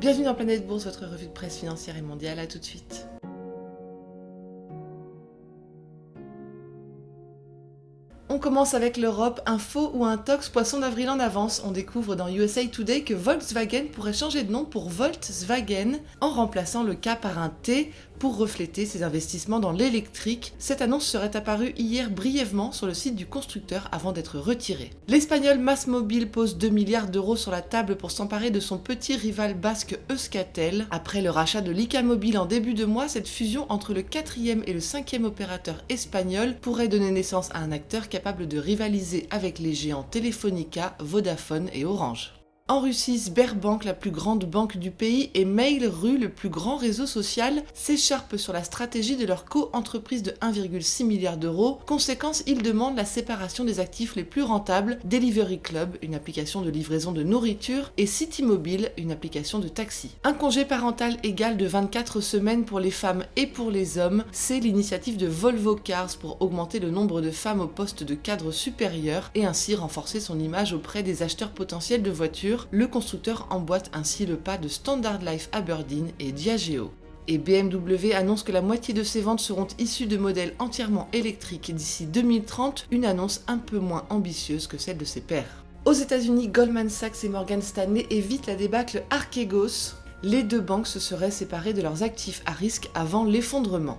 Bienvenue dans Planète Bourse, votre revue de presse financière et mondiale. À tout de suite. On commence avec l'Europe, un faux ou un tox poisson d'avril en avance. On découvre dans USA Today que Volkswagen pourrait changer de nom pour Volkswagen en remplaçant le K par un T pour refléter ses investissements dans l'électrique. Cette annonce serait apparue hier brièvement sur le site du constructeur avant d'être retirée. L'Espagnol MásMóvil pose 2 milliards d'euros sur la table pour s'emparer de son petit rival basque Euskaltel. Après le rachat de Lyca Mobile en début de mois, cette fusion entre le 4e et le 5e opérateur espagnol pourrait donner naissance à un acteur capable de rivaliser avec les géants Telefónica, Vodafone et Orange. En Russie, Sberbank, la plus grande banque du pays, et Mail.ru, le plus grand réseau social, s'écharpent sur la stratégie de leur co-entreprise de 1,6 milliard d'euros. Conséquence, ils demandent la séparation des actifs les plus rentables, Delivery Club, une application de livraison de nourriture, et Citymobile, une application de taxi. Un congé parental égal de 24 semaines pour les femmes et pour les hommes, c'est l'initiative de Volvo Cars pour augmenter le nombre de femmes au poste de cadre supérieur et ainsi renforcer son image auprès des acheteurs potentiels de voitures. Le constructeur emboîte ainsi le pas de Standard Life Aberdeen et Diageo. Et BMW annonce que la moitié de ses ventes seront issues de modèles entièrement électriques d'ici 2030, une annonce un peu moins ambitieuse que celle de ses pairs. Aux États-Unis, Goldman Sachs et Morgan Stanley évitent la débâcle Archegos. Les deux banques se seraient séparées de leurs actifs à risque avant l'effondrement.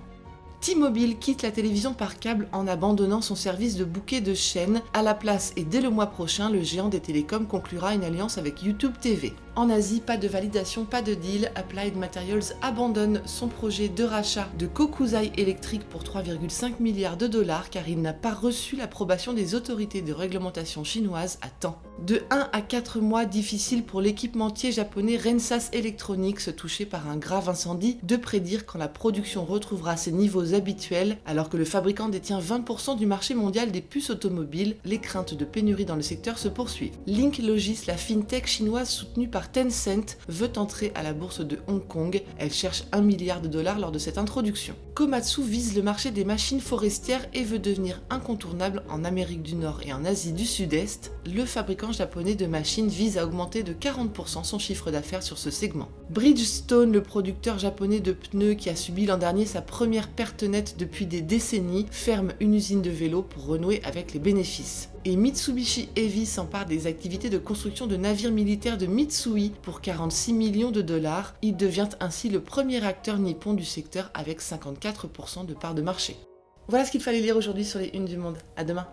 T-Mobile quitte la télévision par câble en abandonnant son service de bouquet de chaînes. À la place et dès le mois prochain, le géant des télécoms conclura une alliance avec YouTube TV. En Asie, pas de validation, pas de deal. Applied Materials abandonne son projet de rachat de Kokusai Electric pour 3,5 milliards de dollars car il n'a pas reçu l'approbation des autorités de réglementation chinoises à temps. De 1 à 4 mois difficiles pour l'équipementier japonais Renesas Electronics touché par un grave incendie de prédire quand la production retrouvera ses niveaux habituels alors que le fabricant détient 20% du marché mondial des puces automobiles. Les craintes de pénurie dans le secteur se poursuivent. Link Logis, la fintech chinoise soutenue par Tencent, veut entrer à la bourse de Hong Kong. Elle cherche 1 milliard de dollars lors de cette introduction. Komatsu vise le marché des machines forestières et veut devenir incontournable en Amérique du Nord et en Asie du Sud-Est. Le fabricant japonais de machines vise à augmenter de 40% son chiffre d'affaires sur ce segment. Bridgestone, le producteur japonais de pneus qui a subi l'an dernier sa première perte nette depuis des décennies, ferme une usine de vélos pour renouer avec les bénéfices. Et Mitsubishi Heavy s'empare des activités de construction de navires militaires de Mitsui pour 46 millions de dollars. Il devient ainsi le premier acteur nippon du secteur avec 54% de part de marché. Voilà ce qu'il fallait lire aujourd'hui sur les unes du Monde. À demain.